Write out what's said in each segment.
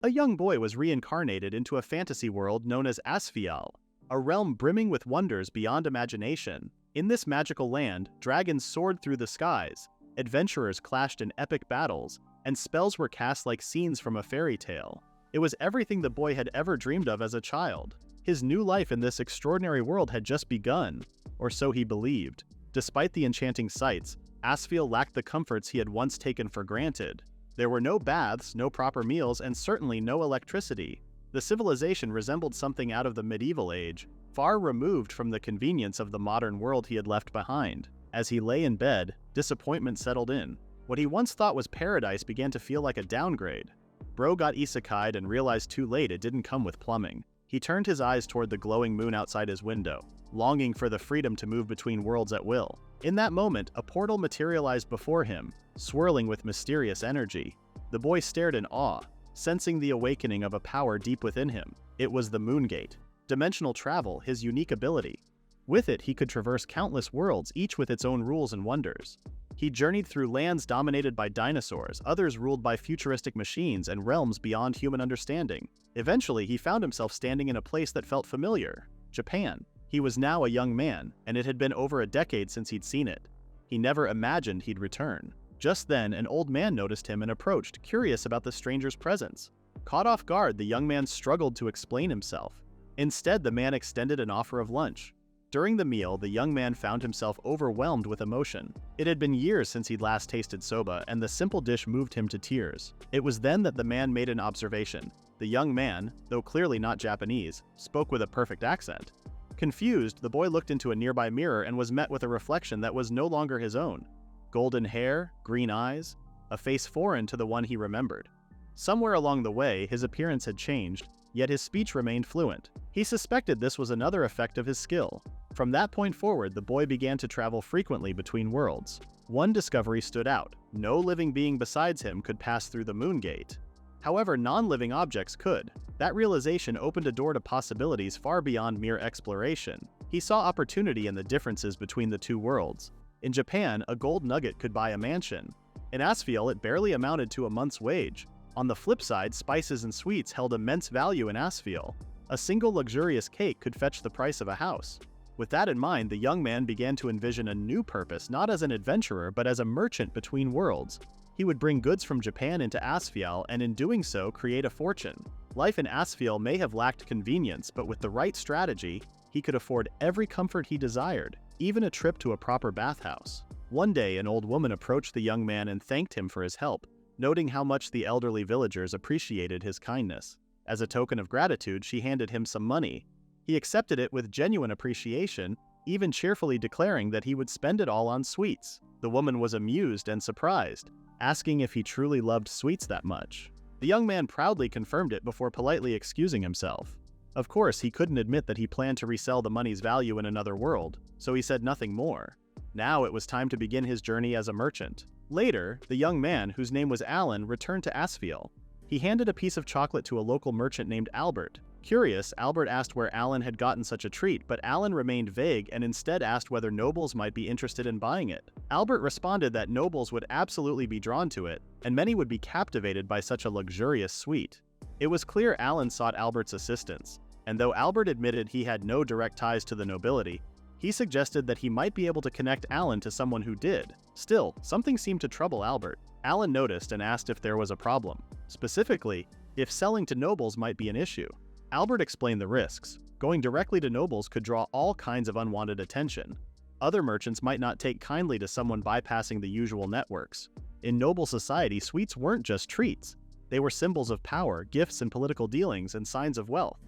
A young boy was reincarnated into a fantasy world known as Asfial, a realm brimming with wonders beyond imagination. In this magical land, dragons soared through the skies, adventurers clashed in epic battles, and spells were cast like scenes from a fairy tale. It was everything the boy had ever dreamed of as a child. His new life in this extraordinary world had just begun, or so he believed. Despite the enchanting sights, Asfiel lacked the comforts he had once taken for granted. There were no baths, no proper meals, and certainly no electricity. The civilization resembled something out of the medieval age, far removed from the convenience of the modern world he had left behind. As he lay in bed, disappointment settled in. What he once thought was paradise began to feel like a downgrade. Bro got Isekai'd and realized too late it didn't come with plumbing. He turned his eyes toward the glowing moon outside his window, longing for the freedom to move between worlds at will. In that moment, a portal materialized before him, swirling with mysterious energy. The boy stared in awe, sensing the awakening of a power deep within him. It was the Moon Gate. Dimensional travel, his unique ability. With it, he could traverse countless worlds, each with its own rules and wonders. He journeyed through lands dominated by dinosaurs, others ruled by futuristic machines, and realms beyond human understanding. Eventually, he found himself standing in a place that felt familiar: Japan. He was now a young man, and it had been over a decade since he'd seen it. He never imagined he'd return. Just then, an old man noticed him and approached, curious about the stranger's presence. Caught off guard, the young man struggled to explain himself. Instead, the man extended an offer of lunch. During the meal, the young man found himself overwhelmed with emotion. It had been years since he'd last tasted soba, and the simple dish moved him to tears. It was then that the man made an observation. The young man, though clearly not Japanese, spoke with a perfect accent. Confused, the boy looked into a nearby mirror and was met with a reflection that was no longer his own. Golden hair, green eyes, a face foreign to the one he remembered. Somewhere along the way, his appearance had changed, yet his speech remained fluent. He suspected this was another effect of his skill. From that point forward, the boy began to travel frequently between worlds. One discovery stood out: no living being besides him could pass through the Moon Gate. However, non-living objects could. That realization opened a door to possibilities far beyond mere exploration. He saw opportunity in the differences between the two worlds. In Japan, a gold nugget could buy a mansion. In Asfiel, it barely amounted to a month's wage. On the flip side, spices and sweets held immense value in Asfiel. A single luxurious cake could fetch the price of a house. With that in mind, the young man began to envision a new purpose, not as an adventurer, but as a merchant between worlds. He would bring goods from Japan into Asfiel, and in doing so, create a fortune. Life in Asfiel may have lacked convenience, but with the right strategy, he could afford every comfort he desired, even a trip to a proper bathhouse. One day, an old woman approached the young man and thanked him for his help, noting how much the elderly villagers appreciated his kindness. As a token of gratitude, she handed him some money. He accepted it with genuine appreciation, even cheerfully declaring that he would spend it all on sweets. The woman was amused and surprised, asking if he truly loved sweets that much. The young man proudly confirmed it before politely excusing himself. Of course, he couldn't admit that he planned to resell the money's value in another world, so he said nothing more. Now it was time to begin his journey as a merchant. Later, the young man, whose name was Alan, returned to Asfiel. He handed a piece of chocolate to a local merchant named Albert. Curious, Albert asked where Alan had gotten such a treat, but Alan remained vague and instead asked whether nobles might be interested in buying it. Albert responded that nobles would absolutely be drawn to it, and many would be captivated by such a luxurious sweet. It was clear Alan sought Albert's assistance, and though Albert admitted he had no direct ties to the nobility, he suggested that he might be able to connect Alan to someone who did. Still, something seemed to trouble Albert. Alan noticed and asked if there was a problem. Specifically, if selling to nobles might be an issue. Albert explained the risks. Going directly to nobles could draw all kinds of unwanted attention. Other merchants might not take kindly to someone bypassing the usual networks. In noble society, sweets weren't just treats. They were symbols of power, gifts in political dealings, and signs of wealth.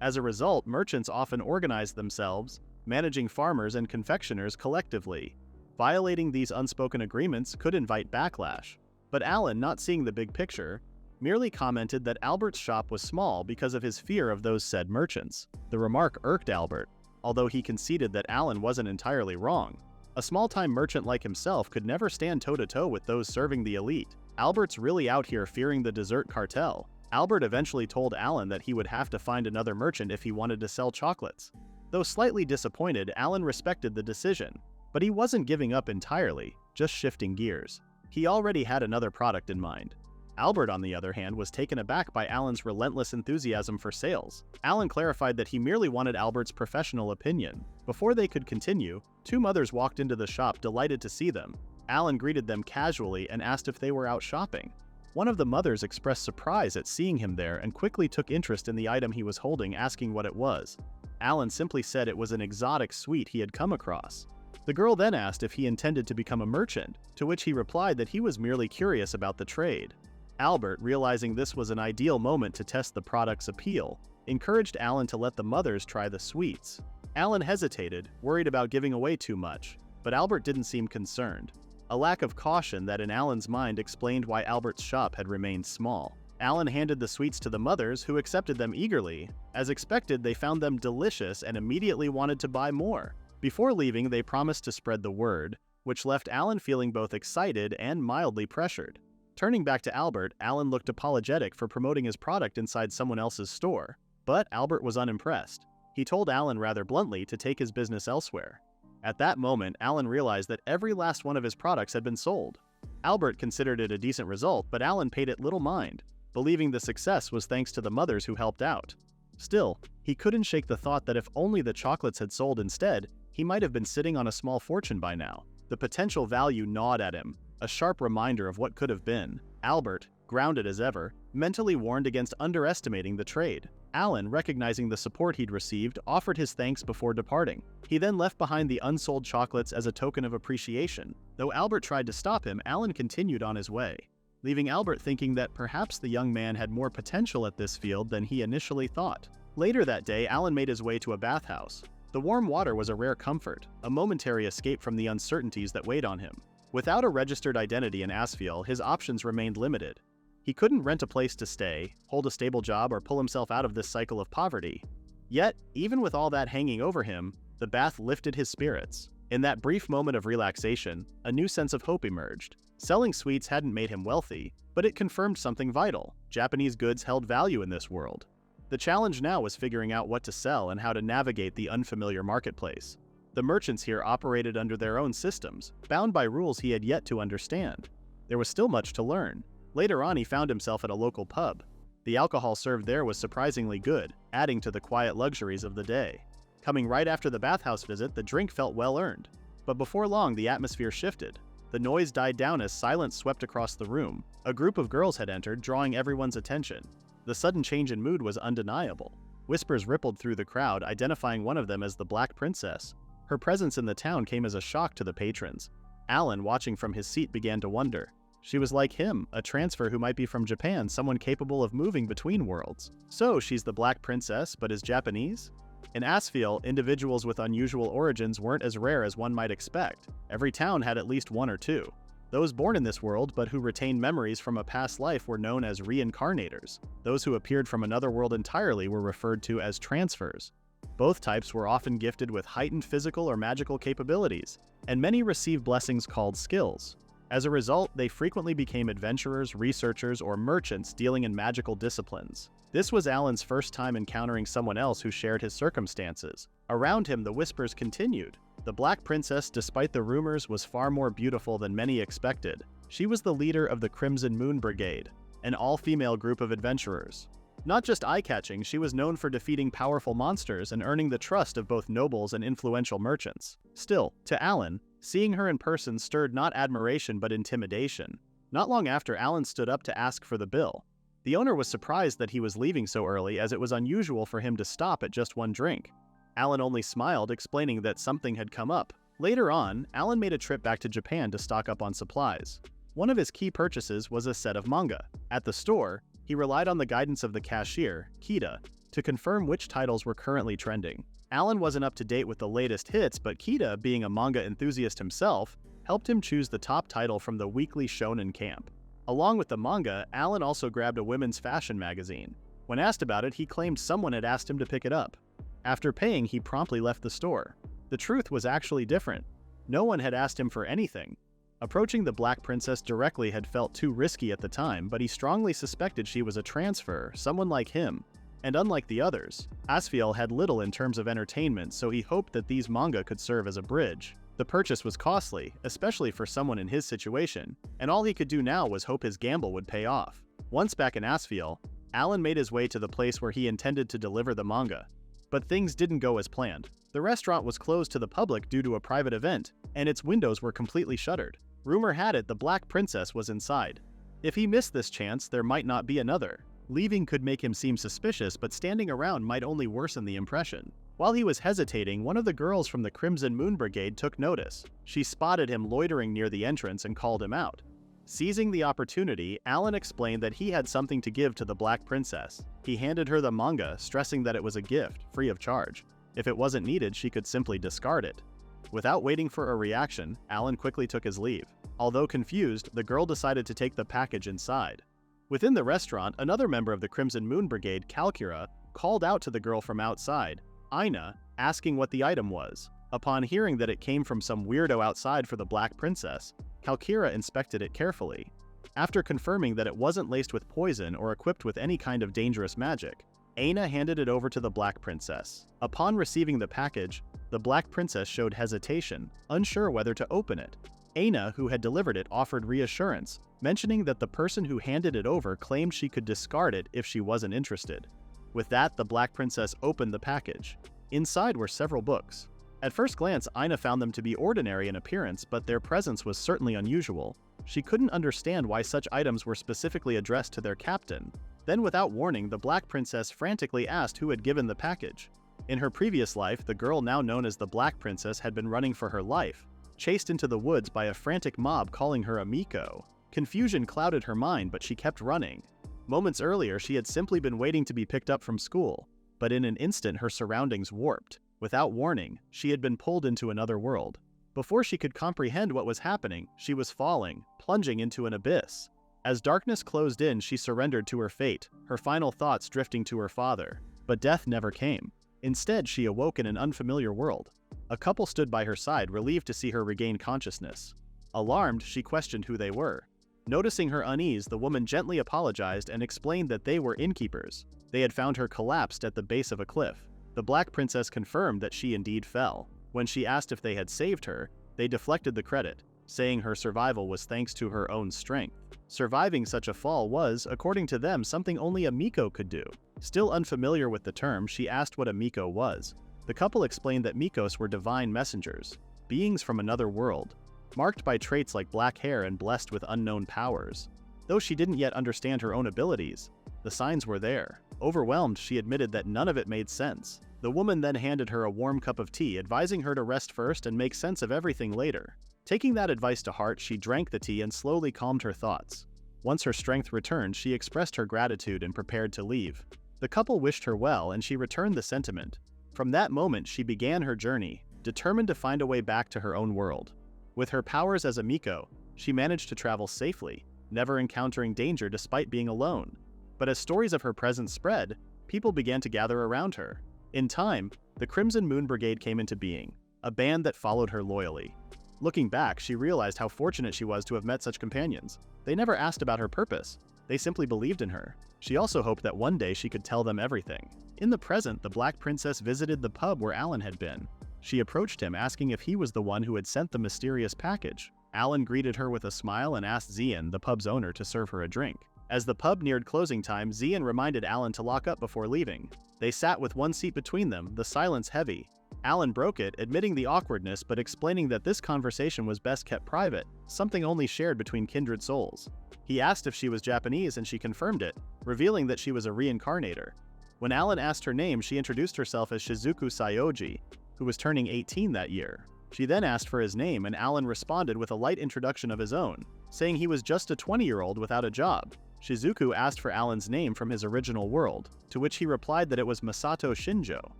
As a result, merchants often organized themselves, managing farmers and confectioners collectively. Violating these unspoken agreements could invite backlash. But Alan, not seeing the big picture, merely commented that Albert's shop was small because of his fear of those said merchants. The remark irked Albert, although he conceded that Alan wasn't entirely wrong. A small-time merchant like himself could never stand toe-to-toe with those serving the elite. Albert's really out here fearing the dessert cartel. Albert eventually told Alan that he would have to find another merchant if he wanted to sell chocolates. Though slightly disappointed, Alan respected the decision. But he wasn't giving up entirely, just shifting gears. He already had another product in mind. Albert, on the other hand, was taken aback by Alan's relentless enthusiasm for sales. Alan clarified that he merely wanted Albert's professional opinion. Before they could continue, two mothers walked into the shop, delighted to see them. Alan greeted them casually and asked if they were out shopping. One of the mothers expressed surprise at seeing him there and quickly took interest in the item he was holding, asking what it was. Alan simply said it was an exotic sweet he had come across. The girl then asked if he intended to become a merchant, to which he replied that he was merely curious about the trade. Albert, realizing this was an ideal moment to test the product's appeal, encouraged Alan to let the mothers try the sweets. Alan hesitated, worried about giving away too much, but Albert didn't seem concerned. A lack of caution that in Alan's mind explained why Albert's shop had remained small. Alan handed the sweets to the mothers, who accepted them eagerly. As expected, they found them delicious and immediately wanted to buy more. Before leaving, they promised to spread the word, which left Alan feeling both excited and mildly pressured. Turning back to Albert, Alan looked apologetic for promoting his product inside someone else's store. But Albert was unimpressed. He told Alan rather bluntly to take his business elsewhere. At that moment, Alan realized that every last one of his products had been sold. Albert considered it a decent result, but Alan paid it little mind, believing the success was thanks to the mothers who helped out. Still, he couldn't shake the thought that if only the chocolates had sold instead, he might have been sitting on a small fortune by now. The potential value gnawed at him, a sharp reminder of what could have been. Albert, grounded as ever, mentally warned against underestimating the trade. Alan, recognizing the support he'd received, offered his thanks before departing. He then left behind the unsold chocolates as a token of appreciation. Though Albert tried to stop him, Alan continued on his way, leaving Albert thinking that perhaps the young man had more potential at this field than he initially thought. Later that day, Alan made his way to a bathhouse. The warm water was a rare comfort, a momentary escape from the uncertainties that weighed on him. Without a registered identity in Asfiel, his options remained limited. He couldn't rent a place to stay, hold a stable job, or pull himself out of this cycle of poverty. Yet, even with all that hanging over him, the bath lifted his spirits. In that brief moment of relaxation, a new sense of hope emerged. Selling sweets hadn't made him wealthy, but it confirmed something vital. Japanese goods held value in this world. The challenge now was figuring out what to sell and how to navigate the unfamiliar marketplace. The merchants here operated under their own systems, bound by rules he had yet to understand. There was still much to learn. Later on, he found himself at a local pub. The alcohol served there was surprisingly good, adding to the quiet luxuries of the day. Coming right after the bathhouse visit, the drink felt well earned. But before long, the atmosphere shifted. The noise died down as silence swept across the room. A group of girls had entered, drawing everyone's attention. The sudden change in mood was undeniable. Whispers rippled through the crowd, identifying one of them as the Black Princess. Her presence in the town came as a shock to the patrons. Alan, watching from his seat, began to wonder. She was like him, a transfer who might be from Japan, someone capable of moving between worlds. So, she's the Black Princess, but is Japanese? In Asfiel, individuals with unusual origins weren't as rare as one might expect. Every town had at least one or two. Those born in this world but who retained memories from a past life were known as reincarnators. Those who appeared from another world entirely were referred to as transfers. Both types were often gifted with heightened physical or magical capabilities, and many received blessings called skills. As a result, they frequently became adventurers, researchers, or merchants dealing in magical disciplines. This was Alan's first time encountering someone else who shared his circumstances. Around him, the whispers continued. The Black Princess, despite the rumors, was far more beautiful than many expected. She was the leader of the Crimson Moon Brigade, an all-female group of adventurers. Not just eye-catching, she was known for defeating powerful monsters and earning the trust of both nobles and influential merchants. Still, to Alan, seeing her in person stirred not admiration but intimidation. Not long after, Alan stood up to ask for the bill. The owner was surprised that he was leaving so early, as it was unusual for him to stop at just one drink. Alan only smiled, explaining that something had come up. Later on, Alan made a trip back to Japan to stock up on supplies. One of his key purchases was a set of manga. At the store, he relied on the guidance of the cashier, Kida, to confirm which titles were currently trending. Alan wasn't up to date with the latest hits, but Kida, being a manga enthusiast himself, helped him choose the top title from the weekly shonen camp. Along with the manga, Alan also grabbed a women's fashion magazine. When asked about it, he claimed someone had asked him to pick it up. After paying, he promptly left the store. The truth was actually different. No one had asked him for anything. Approaching the Black Princess directly had felt too risky at the time, but he strongly suspected she was a transfer, someone like him. And unlike the others, Asfiel had little in terms of entertainment, so he hoped that these manga could serve as a bridge. The purchase was costly, especially for someone in his situation, and all he could do now was hope his gamble would pay off. Once back in Asfiel, Alan made his way to the place where he intended to deliver the manga. But things didn't go as planned. The restaurant was closed to the public due to a private event, and its windows were completely shuttered. Rumor had it the Black Princess was inside. If he missed this chance, there might not be another. Leaving could make him seem suspicious, but standing around might only worsen the impression. While he was hesitating, one of the girls from the Crimson Moon Brigade took notice. She spotted him loitering near the entrance and called him out. Seizing the opportunity, Alan explained that he had something to give to the Black Princess. He handed her the manga, stressing that it was a gift, free of charge. If it wasn't needed, she could simply discard it. Without waiting for a reaction, Alan quickly took his leave. Although confused, the girl decided to take the package inside. Within the restaurant, another member of the Crimson Moon Brigade, Kalkura, called out to the girl from outside, Aina, asking what the item was. Upon hearing that it came from some weirdo outside for the Black Princess, Kalkura inspected it carefully. After confirming that it wasn't laced with poison or equipped with any kind of dangerous magic, Aina handed it over to the Black Princess. Upon receiving the package, the Black Princess showed hesitation, unsure whether to open it. Aina, who had delivered it, offered reassurance, mentioning that the person who handed it over claimed she could discard it if she wasn't interested. With that, the Black Princess opened the package. Inside were several books. At first glance, Aina found them to be ordinary in appearance, but their presence was certainly unusual. She couldn't understand why such items were specifically addressed to their captain. Then, without warning, the Black Princess frantically asked who had given the package. In her previous life, the girl now known as the Black Princess had been running for her life, chased into the woods by a frantic mob calling her a Miko. Confusion clouded her mind, but she kept running. Moments earlier, she had simply been waiting to be picked up from school, but in an instant her surroundings warped. Without warning, she had been pulled into another world. Before she could comprehend what was happening, she was falling, plunging into an abyss. As darkness closed in, she surrendered to her fate, her final thoughts drifting to her father. But death never came. Instead, she awoke in an unfamiliar world. A couple stood by her side, relieved to see her regain consciousness. Alarmed, she questioned who they were. Noticing her unease, the woman gently apologized and explained that they were innkeepers. They had found her collapsed at the base of a cliff. The Black Princess confirmed that she indeed fell. When she asked if they had saved her, they deflected the credit, saying her survival was thanks to her own strength. Surviving such a fall was, according to them, something only a Miko could do. Still unfamiliar with the term, she asked what a Miko was. The couple explained that Mikos were divine messengers, beings from another world, marked by traits like black hair and blessed with unknown powers. Though she didn't yet understand her own abilities, the signs were there. Overwhelmed, she admitted that none of it made sense. The woman then handed her a warm cup of tea, advising her to rest first and make sense of everything later. Taking that advice to heart, she drank the tea and slowly calmed her thoughts. Once her strength returned, she expressed her gratitude and prepared to leave. The couple wished her well, and she returned the sentiment. From that moment, she began her journey, determined to find a way back to her own world. With her powers as a Miko, she managed to travel safely, never encountering danger despite being alone. But as stories of her presence spread, people began to gather around her. In time, the Crimson Moon Brigade came into being, a band that followed her loyally. Looking back, she realized how fortunate she was to have met such companions. They never asked about her purpose. They simply believed in her. She also hoped that one day she could tell them everything. In the present, the Black Princess visited the pub where Alan had been. She approached him, asking if he was the one who had sent the mysterious package. Alan greeted her with a smile and asked Zian, the pub's owner, to serve her a drink. As the pub neared closing time, Zian reminded Alan to lock up before leaving. They sat with one seat between them, the silence heavy. Alan broke it, admitting the awkwardness but explaining that this conversation was best kept private, something only shared between kindred souls. He asked if she was Japanese and she confirmed it, revealing that she was a reincarnator. When Alan asked her name, she introduced herself as Shizuku Saioji, who was turning 18 that year. She then asked for his name, and Alan responded with a light introduction of his own, saying he was just a 20-year-old without a job. Shizuku asked for Alan's name from his original world, to which he replied that it was Masato Shinjo,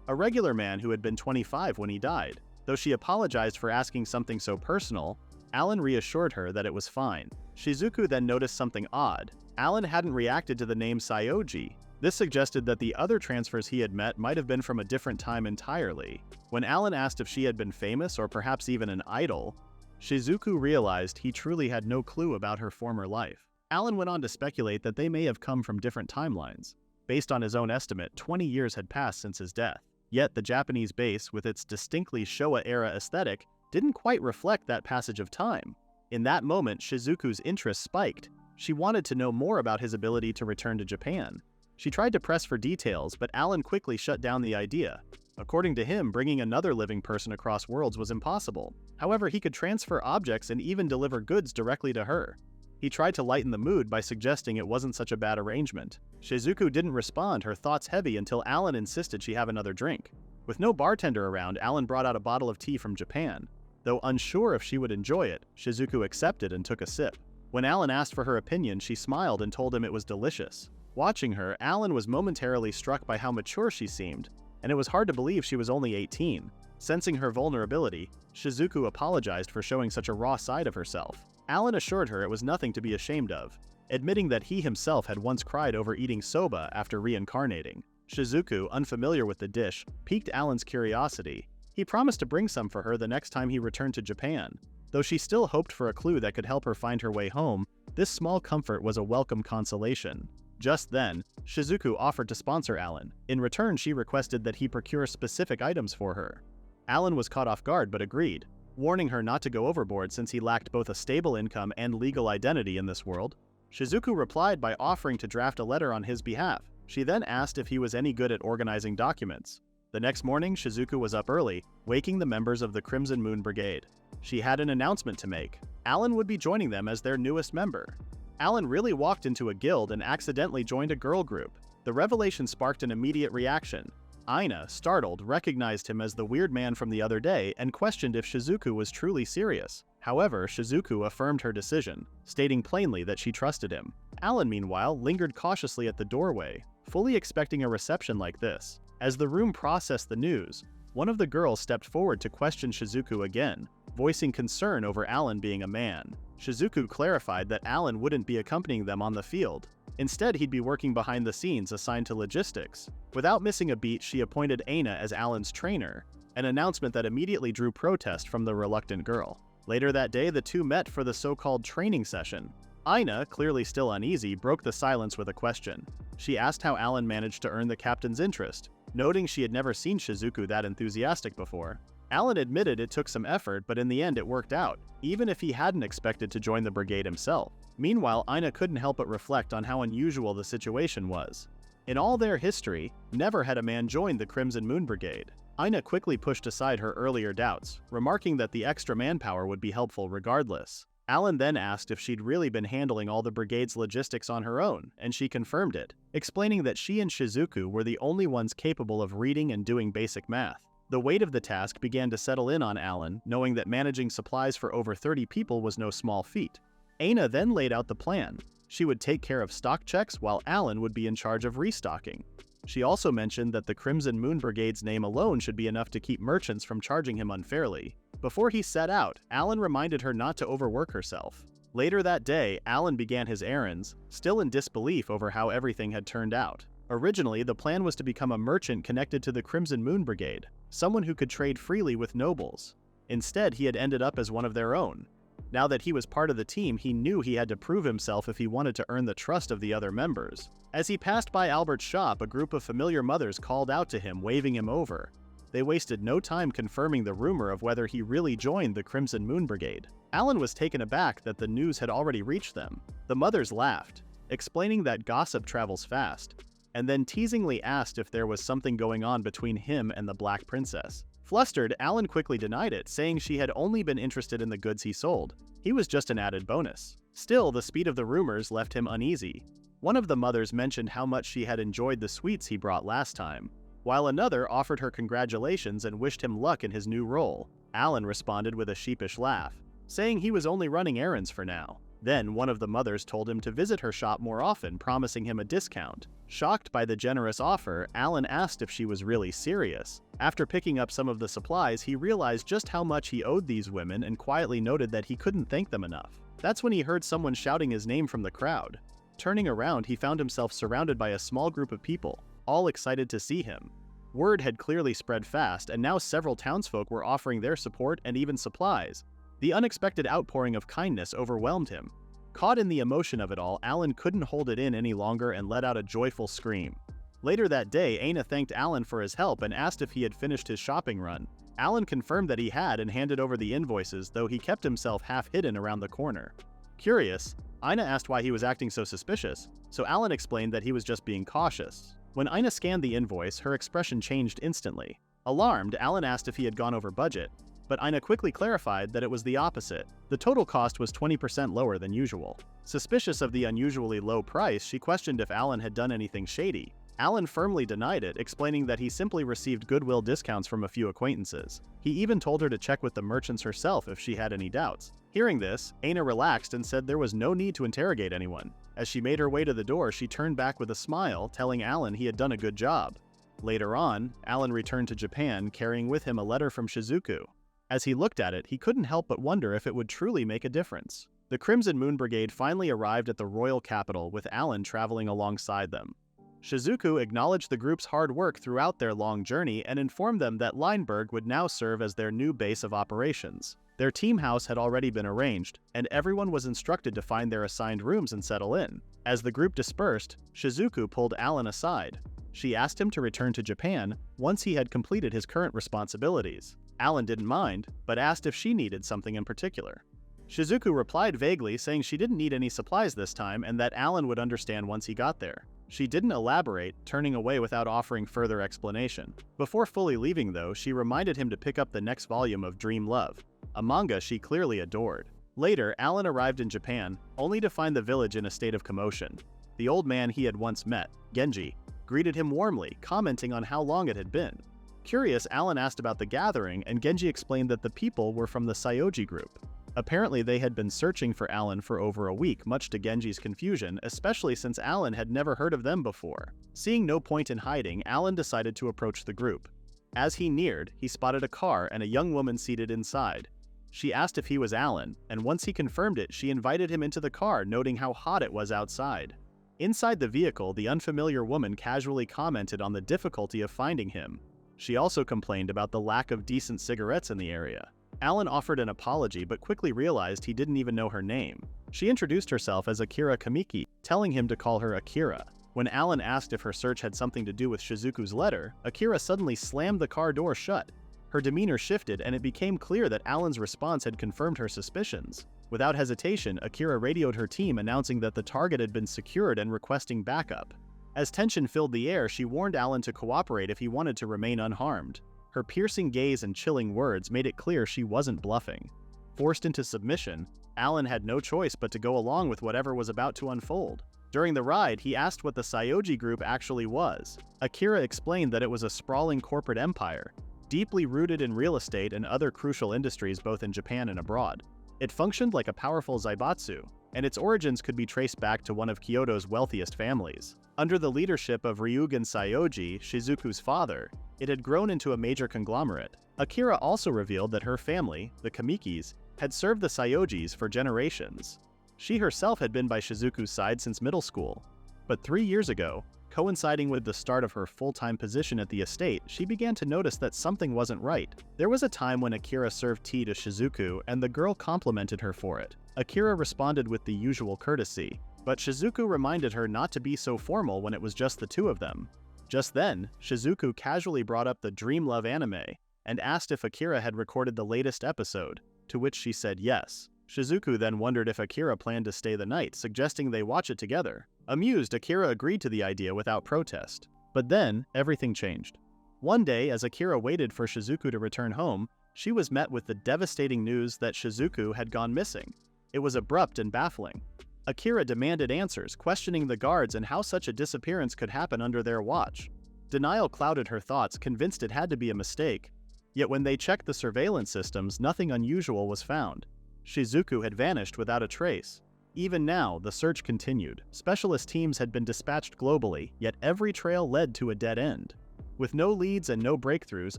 a regular man who had been 25 when he died. Though she apologized for asking something so personal, Alan reassured her that it was fine. Shizuku then noticed something odd. Alan hadn't reacted to the name Saioji. This suggested that the other transfers he had met might have been from a different time entirely. When Alan asked if she had been famous or perhaps even an idol, Shizuku realized he truly had no clue about her former life. Alan went on to speculate that they may have come from different timelines. Based on his own estimate, 20 years had passed since his death. Yet the Japanese base, with its distinctly Showa-era aesthetic, didn't quite reflect that passage of time. In that moment, Shizuku's interest spiked. She wanted to know more about his ability to return to Japan. She tried to press for details, but Alan quickly shut down the idea. According to him, bringing another living person across worlds was impossible. However, he could transfer objects and even deliver goods directly to her. He tried to lighten the mood by suggesting it wasn't such a bad arrangement. Shizuku didn't respond, her thoughts heavy, until Alan insisted she have another drink. With no bartender around, Alan brought out a bottle of tea from Japan. Though unsure if she would enjoy it, Shizuku accepted and took a sip. When Alan asked for her opinion, she smiled and told him it was delicious. Watching her, Alan was momentarily struck by how mature she seemed, and it was hard to believe she was only 18. Sensing her vulnerability, Shizuku apologized for showing such a raw side of herself. Alan assured her it was nothing to be ashamed of, admitting that he himself had once cried over eating soba after reincarnating. Shizuku, unfamiliar with the dish, piqued Alan's curiosity. He promised to bring some for her the next time he returned to Japan. Though she still hoped for a clue that could help her find her way home, this small comfort was a welcome consolation. Just then, Shizuku offered to sponsor Alan. In return, she requested that he procure specific items for her. Alan was caught off guard but agreed, warning her not to go overboard since he lacked both a stable income and legal identity in this world. Shizuku replied by offering to draft a letter on his behalf. She then asked if he was any good at organizing documents. The next morning, Shizuku was up early, waking the members of the Crimson Moon Brigade. She had an announcement to make. Alan would be joining them as their newest member. Alan really walked into a guild and accidentally joined a girl group. The revelation sparked an immediate reaction. Aina, startled, recognized him as the weird man from the other day and questioned if Shizuku was truly serious. However, Shizuku affirmed her decision, stating plainly that she trusted him. Alan, meanwhile, lingered cautiously at the doorway, fully expecting a reception like this. As the room processed the news, one of the girls stepped forward to question Shizuku again, voicing concern over Alan being a man. Shizuku clarified that Alan wouldn't be accompanying them on the field. Instead, he'd be working behind the scenes assigned to logistics. Without missing a beat, she appointed Aina as Alan's trainer, an announcement that immediately drew protest from the reluctant girl. Later that day, the two met for the so-called training session. Aina, clearly still uneasy, broke the silence with a question. She asked how Alan managed to earn the captain's interest, noting she had never seen Shizuku that enthusiastic before. Alan admitted it took some effort, but in the end it worked out, even if he hadn't expected to join the brigade himself. Meanwhile, Aina couldn't help but reflect on how unusual the situation was. In all their history, never had a man joined the Crimson Moon Brigade. Aina quickly pushed aside her earlier doubts, remarking that the extra manpower would be helpful regardless. Alan then asked if she'd really been handling all the brigade's logistics on her own, and she confirmed it, explaining that she and Shizuku were the only ones capable of reading and doing basic math. The weight of the task began to settle in on Alan, knowing that managing supplies for over 30 people was no small feat. Aina then laid out the plan. She would take care of stock checks while Alan would be in charge of restocking. She also mentioned that the Crimson Moon Brigade's name alone should be enough to keep merchants from charging him unfairly. Before he set out, Alan reminded her not to overwork herself. Later that day, Alan began his errands, still in disbelief over how everything had turned out. Originally, the plan was to become a merchant connected to the Crimson Moon Brigade, someone who could trade freely with nobles. Instead, he had ended up as one of their own. Now that he was part of the team, he knew he had to prove himself if he wanted to earn the trust of the other members. As he passed by Albert's shop, a group of familiar mothers called out to him, waving him over. They wasted no time confirming the rumor of whether he really joined the Crimson Moon Brigade. Alan was taken aback that the news had already reached them. The mothers laughed, explaining that gossip travels fast, and then teasingly asked if there was something going on between him and the Black Princess. Flustered, Alan quickly denied it, saying she had only been interested in the goods he sold. He was just an added bonus. Still, the speed of the rumors left him uneasy. One of the mothers mentioned how much she had enjoyed the sweets he brought last time, while another offered her congratulations and wished him luck in his new role. Alan responded with a sheepish laugh, saying he was only running errands for now. Then one of the mothers told him to visit her shop more often, promising him a discount. Shocked by the generous offer, Alan asked if she was really serious. After picking up some of the supplies, he realized just how much he owed these women and quietly noted that he couldn't thank them enough. That's when he heard someone shouting his name from the crowd. Turning around, he found himself surrounded by a small group of people, all excited to see him. Word had clearly spread fast, and now several townsfolk were offering their support and even supplies. The unexpected outpouring of kindness overwhelmed him. Caught in the emotion of it all, Alan couldn't hold it in any longer and let out a joyful scream. Later that day, Aina thanked Alan for his help and asked if he had finished his shopping run. Alan confirmed that he had and handed over the invoices, though he kept himself half hidden around the corner. Curious, Ina asked why he was acting so suspicious, so Alan explained that he was just being cautious. When Ina scanned the invoice, her expression changed instantly. Alarmed, Alan asked if he had gone over budget, but Ina quickly clarified that it was the opposite. The total cost was 20% lower than usual. Suspicious of the unusually low price, she questioned if Alan had done anything shady. Alan firmly denied it, explaining that he simply received goodwill discounts from a few acquaintances. He even told her to check with the merchants herself if she had any doubts. Hearing this, Ina relaxed and said there was no need to interrogate anyone. As she made her way to the door, she turned back with a smile, telling Alan he had done a good job. Later on, Alan returned to Japan, carrying with him a letter from Shizuku. As he looked at it, he couldn't help but wonder if it would truly make a difference. The Crimson Moon Brigade finally arrived at the royal capital, with Alan traveling alongside them. Shizuku acknowledged the group's hard work throughout their long journey and informed them that Lineberg would now serve as their new base of operations. Their team house had already been arranged, and everyone was instructed to find their assigned rooms and settle in. As the group dispersed, Shizuku pulled Alan aside. She asked him to return to Japan once he had completed his current responsibilities. Alan didn't mind, but asked if she needed something in particular. Shizuku replied vaguely, saying she didn't need any supplies this time and that Alan would understand once he got there. She didn't elaborate, turning away without offering further explanation. Before fully leaving though, she reminded him to pick up the next volume of Dream Love, a manga she clearly adored. Later, Alan arrived in Japan, only to find the village in a state of commotion. The old man he had once met, Genji, greeted him warmly, commenting on how long it had been. Curious, Alan asked about the gathering, and Genji explained that the people were from the Saioji group. Apparently they had been searching for Alan for over a week, much to Genji's confusion, especially since Alan had never heard of them before. Seeing no point in hiding, Alan decided to approach the group. As he neared, he spotted a car and a young woman seated inside. She asked if he was Alan, and once he confirmed it, she invited him into the car, noting how hot it was outside. Inside the vehicle, the unfamiliar woman casually commented on the difficulty of finding him. She also complained about the lack of decent cigarettes in the area. Alan offered an apology but quickly realized he didn't even know her name. She introduced herself as Akira Kamiki, telling him to call her Akira. When Alan asked if her search had something to do with Shizuku's letter, Akira suddenly slammed the car door shut. Her demeanor shifted and it became clear that Alan's response had confirmed her suspicions. Without hesitation, Akira radioed her team announcing that the target had been secured and requesting backup. As tension filled the air, she warned Alan to cooperate if he wanted to remain unharmed. Her piercing gaze and chilling words made it clear she wasn't bluffing. Forced into submission, Alan had no choice but to go along with whatever was about to unfold. During the ride, he asked what the Saioji group actually was. Akira explained that it was a sprawling corporate empire, deeply rooted in real estate and other crucial industries both in Japan and abroad. It functioned like a powerful zaibatsu, and its origins could be traced back to one of Kyoto's wealthiest families. Under the leadership of Ryugen Saioji, Shizuku's father, it had grown into a major conglomerate. Akira also revealed that her family, the Kamikis, had served the Saiyojis for generations. She herself had been by Shizuku's side since middle school. But 3 years ago, coinciding with the start of her full-time position at the estate, she began to notice that something wasn't right. There was a time when Akira served tea to Shizuku and the girl complimented her for it. Akira responded with the usual courtesy, but Shizuku reminded her not to be so formal when it was just the two of them. Just then, Shizuku casually brought up the Dream Love anime and asked if Akira had recorded the latest episode, to which she said yes. Shizuku then wondered if Akira planned to stay the night, suggesting they watch it together. Amused, Akira agreed to the idea without protest. But then, everything changed. One day, as Akira waited for Shizuku to return home, she was met with the devastating news that Shizuku had gone missing. It was abrupt and baffling. Akira demanded answers, questioning the guards and how such a disappearance could happen under their watch. Denial clouded her thoughts, convinced it had to be a mistake. Yet when they checked the surveillance systems, nothing unusual was found. Shizuku had vanished without a trace. Even now, the search continued. Specialist teams had been dispatched globally, yet every trail led to a dead end. With no leads and no breakthroughs,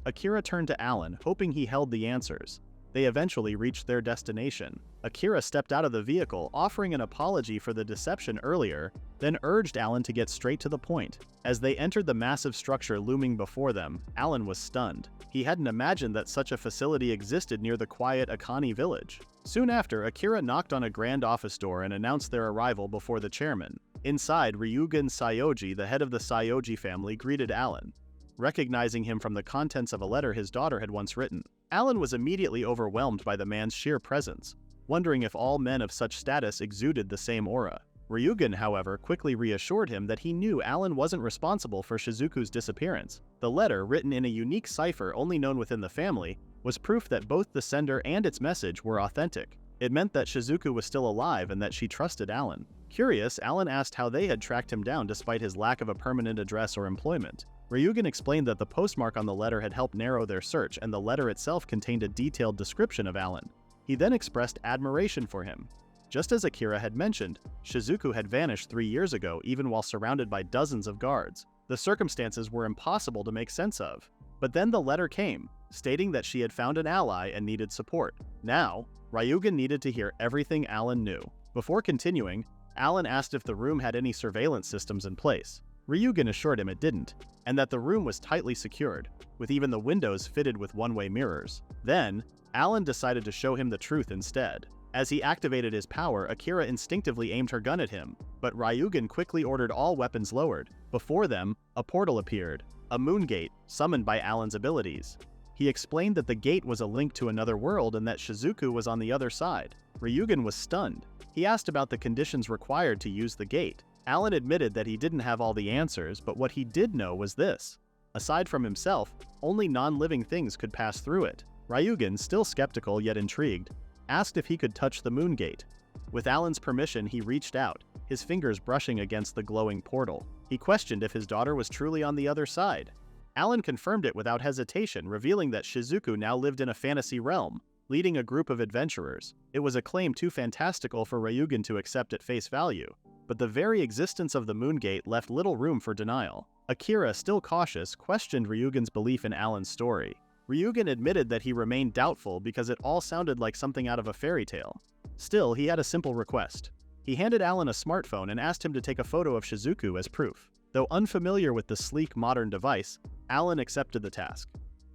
Akira turned to Alan, hoping he held the answers. They eventually reached their destination. Akira stepped out of the vehicle, offering an apology for the deception earlier, then urged Alan to get straight to the point. As they entered the massive structure looming before them, Alan was stunned. He hadn't imagined that such a facility existed near the quiet Akane village. Soon after, Akira knocked on a grand office door and announced their arrival before the chairman. Inside, Ryugen Saioji, the head of the Saioji family, greeted Alan. recognizing him from the contents of a letter his daughter had once written. Alan was immediately overwhelmed by the man's sheer presence, wondering if all men of such status exuded the same aura. Ryugen, however, quickly reassured him that he knew Alan wasn't responsible for Shizuku's disappearance. The letter, written in a unique cipher only known within the family, was proof that both the sender and its message were authentic. It meant that Shizuku was still alive and that she trusted Alan. Curious, Alan asked how they had tracked him down despite his lack of a permanent address or employment. Ryugen explained that the postmark on the letter had helped narrow their search, and the letter itself contained a detailed description of Alan. He then expressed admiration for him. Just as Akira had mentioned, Shizuku had vanished 3 years ago even while surrounded by dozens of guards. The circumstances were impossible to make sense of. But then the letter came, stating that she had found an ally and needed support. Now, Ryugen needed to hear everything Alan knew. Before continuing, Alan asked if the room had any surveillance systems in place. Ryugen assured him it didn't, and that the room was tightly secured, with even the windows fitted with one-way mirrors. Then, Alan decided to show him the truth instead. As he activated his power, Akira instinctively aimed her gun at him, but Ryugen quickly ordered all weapons lowered. Before them, a portal appeared, a moon gate, summoned by Alan's abilities. He explained that the gate was a link to another world and that Shizuku was on the other side. Ryugen was stunned. He asked about the conditions required to use the gate. Alan admitted that he didn't have all the answers, but what he did know was this. Aside from himself, only non-living things could pass through it. Ryugen, still skeptical yet intrigued, asked if he could touch the moon gate. With Alan's permission, he reached out, his fingers brushing against the glowing portal. He questioned if his daughter was truly on the other side. Alan confirmed it without hesitation, revealing that Shizuku now lived in a fantasy realm, leading a group of adventurers. It was a claim too fantastical for Ryugen to accept at face value, but the very existence of the moon gate left little room for denial. Akira, still cautious, questioned Ryugen's belief in Alan's story. Ryugen admitted that he remained doubtful because it all sounded like something out of a fairy tale. Still, he had a simple request. He handed Alan a smartphone and asked him to take a photo of Shizuku as proof. Though unfamiliar with the sleek modern device, Alan accepted the task.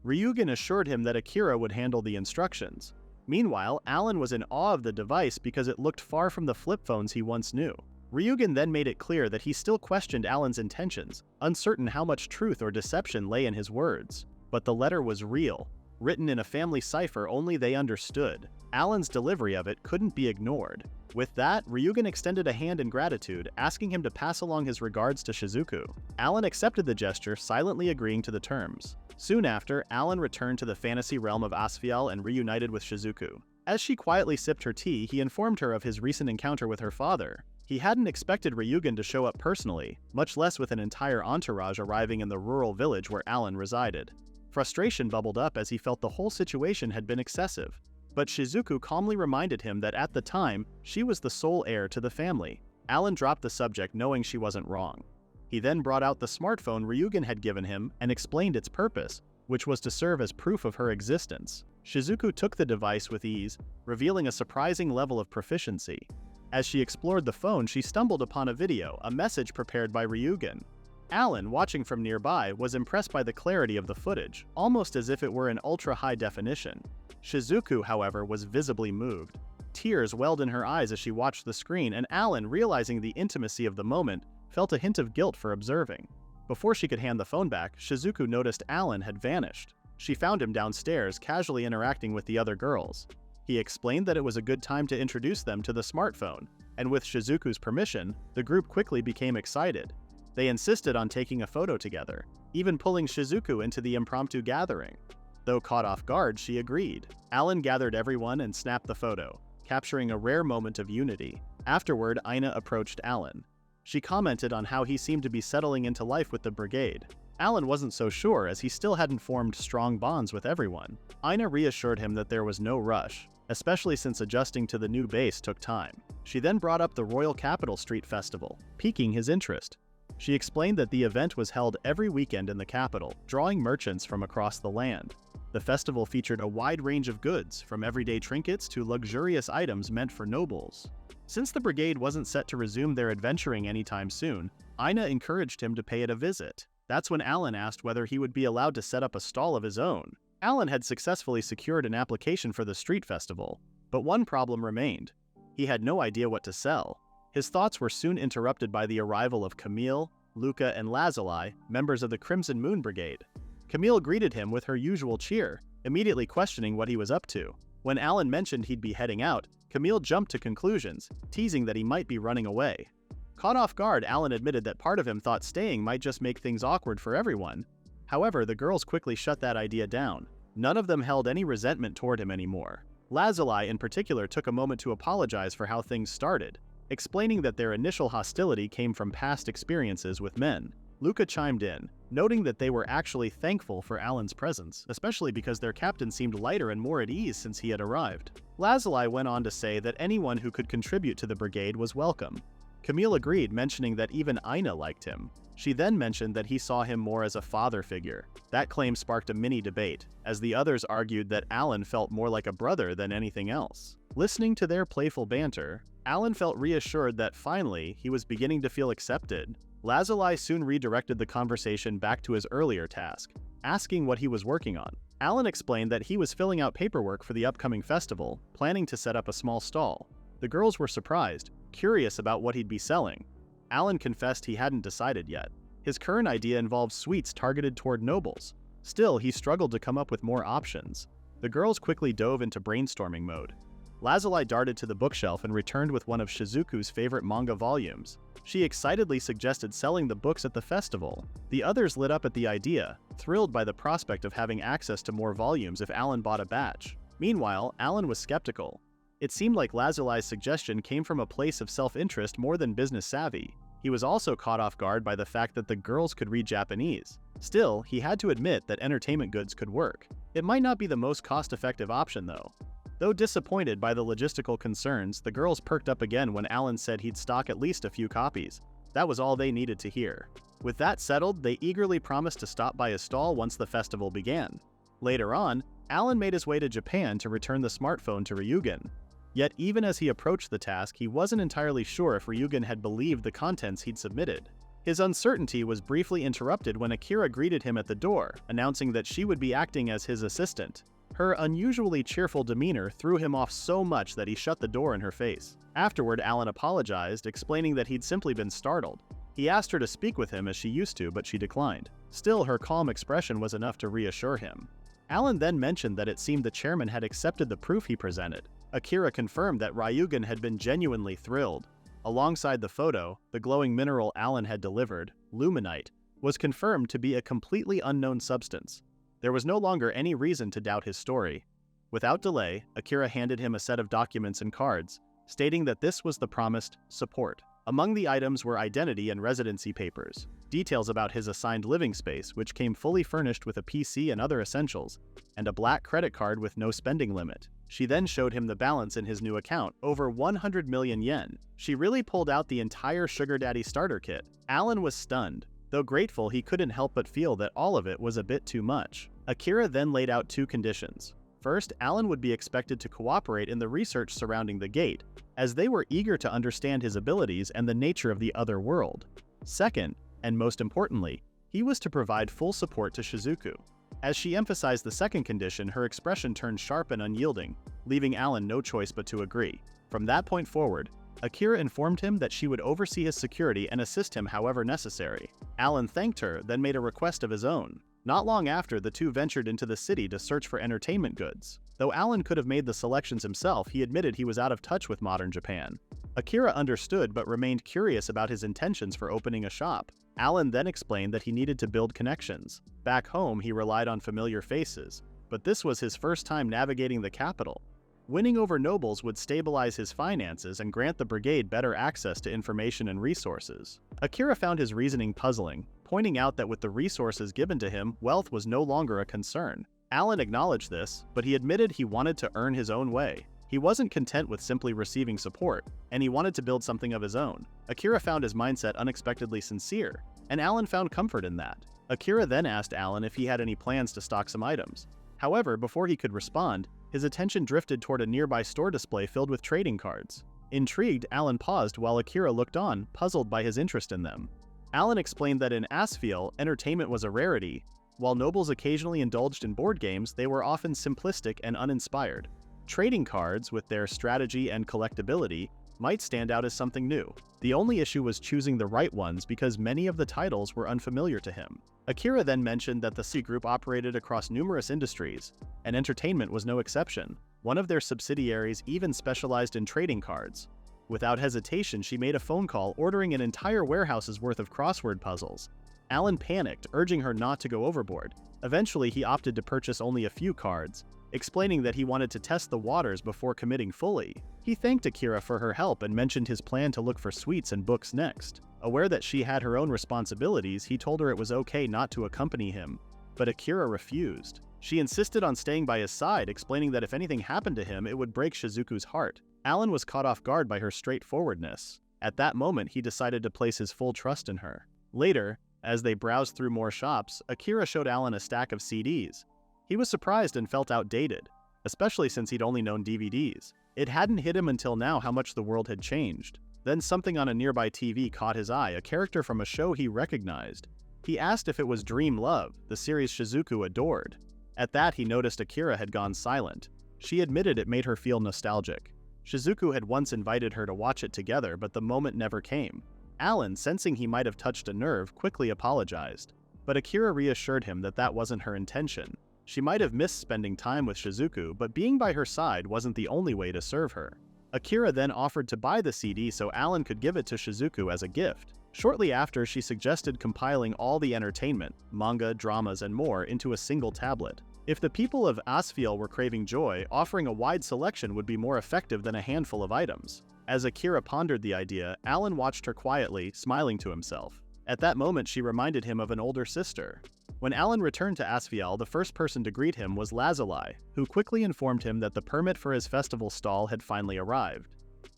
Ryugen assured him that Akira would handle the instructions. Meanwhile, Alan was in awe of the device because it looked far from the flip phones he once knew. Ryugen then made it clear that he still questioned Alan's intentions, uncertain how much truth or deception lay in his words. But the letter was real, written in a family cipher only they understood. Alan's delivery of it couldn't be ignored. With that, Ryugen extended a hand in gratitude, asking him to pass along his regards to Shizuku. Alan accepted the gesture, silently agreeing to the terms. Soon after, Alan returned to the fantasy realm of Asfiel and reunited with Shizuku. As she quietly sipped her tea, he informed her of his recent encounter with her father. He hadn't expected Ryugen to show up personally, much less with an entire entourage arriving in the rural village where Alan resided. Frustration bubbled up as he felt the whole situation had been excessive. But Shizuku calmly reminded him that at the time, she was the sole heir to the family. Alan dropped the subject knowing she wasn't wrong. He then brought out the smartphone Ryugen had given him and explained its purpose, which was to serve as proof of her existence. Shizuku took the device with ease, revealing a surprising level of proficiency. As she explored the phone, she stumbled upon a video, a message prepared by Ryugen. Alan, watching from nearby, was impressed by the clarity of the footage, almost as if it were in ultra-high definition. Shizuku, however, was visibly moved. Tears welled in her eyes as she watched the screen, and Alan, realizing the intimacy of the moment, felt a hint of guilt for observing. Before she could hand the phone back, Shizuku noticed Alan had vanished. She found him downstairs, casually interacting with the other girls. He explained that it was a good time to introduce them to the smartphone, and with Shizuku's permission, the group quickly became excited. They insisted on taking a photo together, even pulling Shizuku into the impromptu gathering. Though caught off guard, she agreed. Alan gathered everyone and snapped the photo, capturing a rare moment of unity. Afterward, Aina approached Alan. She commented on how he seemed to be settling into life with the brigade. Alan wasn't so sure as he still hadn't formed strong bonds with everyone. Aina reassured him that there was no rush, especially since adjusting to the new base took time. She then brought up the Royal Capital Street Festival, piquing his interest. She explained that the event was held every weekend in the capital, drawing merchants from across the land. The festival featured a wide range of goods, from everyday trinkets to luxurious items meant for nobles. Since the brigade wasn't set to resume their adventuring anytime soon, Aina encouraged him to pay it a visit. That's when Alan asked whether he would be allowed to set up a stall of his own. Alan had successfully secured an application for the street festival, but one problem remained. He had no idea what to sell. His thoughts were soon interrupted by the arrival of Camille, Luca, and Lazuli, members of the Crimson Moon Brigade. Camille greeted him with her usual cheer, immediately questioning what he was up to. When Alan mentioned he'd be heading out, Camille jumped to conclusions, teasing that he might be running away. Caught off guard, Alan admitted that part of him thought staying might just make things awkward for everyone. However, the girls quickly shut that idea down. None of them held any resentment toward him anymore. Lazuli in particular took a moment to apologize for how things started, explaining that their initial hostility came from past experiences with men. Luca chimed in, noting that they were actually thankful for Alan's presence, especially because their captain seemed lighter and more at ease since he had arrived. Lazuli went on to say that anyone who could contribute to the brigade was welcome. Camille agreed, mentioning that even Aina liked him. She then mentioned that he saw him more as a father figure. That claim sparked a mini debate, as the others argued that Alan felt more like a brother than anything else. Listening to their playful banter, Alan felt reassured that finally he was beginning to feel accepted. Lazuli soon redirected the conversation back to his earlier task, asking what he was working on. Alan explained that he was filling out paperwork for the upcoming festival, planning to set up a small stall. The girls were surprised, curious about what he'd be selling. Alan confessed he hadn't decided yet. His current idea involved sweets targeted toward nobles. Still, he struggled to come up with more options. The girls quickly dove into brainstorming mode. Lazuli darted to the bookshelf and returned with one of Shizuku's favorite manga volumes. She excitedly suggested selling the books at the festival. The others lit up at the idea, thrilled by the prospect of having access to more volumes if Alan bought a batch. Meanwhile, Alan was skeptical. It seemed like Lazuli's suggestion came from a place of self-interest more than business savvy. He was also caught off guard by the fact that the girls could read Japanese. Still, he had to admit that entertainment goods could work. It might not be the most cost-effective option though. Though disappointed by the logistical concerns, the girls perked up again when Alan said he'd stock at least a few copies. That was all they needed to hear. With that settled, they eagerly promised to stop by his stall once the festival began. Later on, Alan made his way to Japan to return the smartphone to Ryugen. Yet even as he approached the task, he wasn't entirely sure if Ryugen had believed the contents he'd submitted. His uncertainty was briefly interrupted when Akira greeted him at the door, announcing that she would be acting as his assistant. Her unusually cheerful demeanor threw him off so much that he shut the door in her face. Afterward, Alan apologized, explaining that he'd simply been startled. He asked her to speak with him as she used to, but she declined. Still, her calm expression was enough to reassure him. Alan then mentioned that it seemed the chairman had accepted the proof he presented. Akira confirmed that Ryugen had been genuinely thrilled. Alongside the photo, the glowing mineral Alan had delivered, luminite, was confirmed to be a completely unknown substance. There was no longer any reason to doubt his story. Without delay, Akira handed him a set of documents and cards, stating that this was the promised support. Among the items were identity and residency papers, details about his assigned living space, which came fully furnished with a PC and other essentials, and a black credit card with no spending limit. She then showed him the balance in his new account, over 100 million yen. She really pulled out the entire Sugar Daddy starter kit. Alan was stunned. Though grateful, he couldn't help but feel that all of it was a bit too much. Akira then laid out two conditions. First, Alan would be expected to cooperate in the research surrounding the gate, as they were eager to understand his abilities and the nature of the other world. Second, and most importantly, he was to provide full support to Shizuku. As she emphasized the second condition, her expression turned sharp and unyielding, leaving Alan no choice but to agree. From that point forward, Akira informed him that she would oversee his security and assist him however necessary. Alan thanked her, then made a request of his own. Not long after, the two ventured into the city to search for entertainment goods. Though Alan could have made the selections himself, he admitted he was out of touch with modern Japan. Akira understood but remained curious about his intentions for opening a shop. Alan then explained that he needed to build connections. Back home, he relied on familiar faces, but this was his first time navigating the capital. Winning over nobles would stabilize his finances and grant the brigade better access to information and resources. Akira found his reasoning puzzling, pointing out that with the resources given to him, wealth was no longer a concern. Alan acknowledged this, but he admitted he wanted to earn his own way. He wasn't content with simply receiving support, and he wanted to build something of his own. Akira found his mindset unexpectedly sincere, and Alan found comfort in that. Akira then asked Alan if he had any plans to stock some items. However, before he could respond, his attention drifted toward a nearby store display filled with trading cards. Intrigued, Alan paused while Akira looked on, puzzled by his interest in them. Alan explained that in Asfiel, entertainment was a rarity. While nobles occasionally indulged in board games, they were often simplistic and uninspired. Trading cards, with their strategy and collectability, might stand out as something new. The only issue was choosing the right ones because many of the titles were unfamiliar to him. Akira then mentioned that the C Group operated across numerous industries, and entertainment was no exception. One of their subsidiaries even specialized in trading cards. Without hesitation, she made a phone call ordering an entire warehouse's worth of crossword puzzles. Alan panicked, urging her not to go overboard. Eventually, he opted to purchase only a few cards, explaining that he wanted to test the waters before committing fully. He thanked Akira for her help and mentioned his plan to look for sweets and books next. Aware that she had her own responsibilities, he told her it was okay not to accompany him, but Akira refused. She insisted on staying by his side, explaining that if anything happened to him, it would break Shizuku's heart. Alan was caught off guard by her straightforwardness. At that moment, he decided to place his full trust in her. Later, as they browsed through more shops, Akira showed Alan a stack of CDs. He was surprised and felt outdated, especially since he'd only known DVDs. It hadn't hit him until now how much the world had changed. Then something on a nearby TV caught his eye, a character from a show he recognized. He asked if it was Dream Love, the series Shizuku adored. At that, he noticed Akira had gone silent. She admitted it made her feel nostalgic. Shizuku had once invited her to watch it together, but the moment never came. Alan, sensing he might have touched a nerve, quickly apologized. But Akira reassured him that that wasn't her intention. She might have missed spending time with Shizuku, but being by her side wasn't the only way to serve her. Akira then offered to buy the CD so Alan could give it to Shizuku as a gift. Shortly after, she suggested compiling all the entertainment, manga, dramas, and more into a single tablet. If the people of Asfiel were craving joy, offering a wide selection would be more effective than a handful of items. As Akira pondered the idea, Alan watched her quietly, smiling to himself. At that moment, she reminded him of an older sister. When Alan returned to Asfiel, the first person to greet him was Lazuli, who quickly informed him that the permit for his festival stall had finally arrived.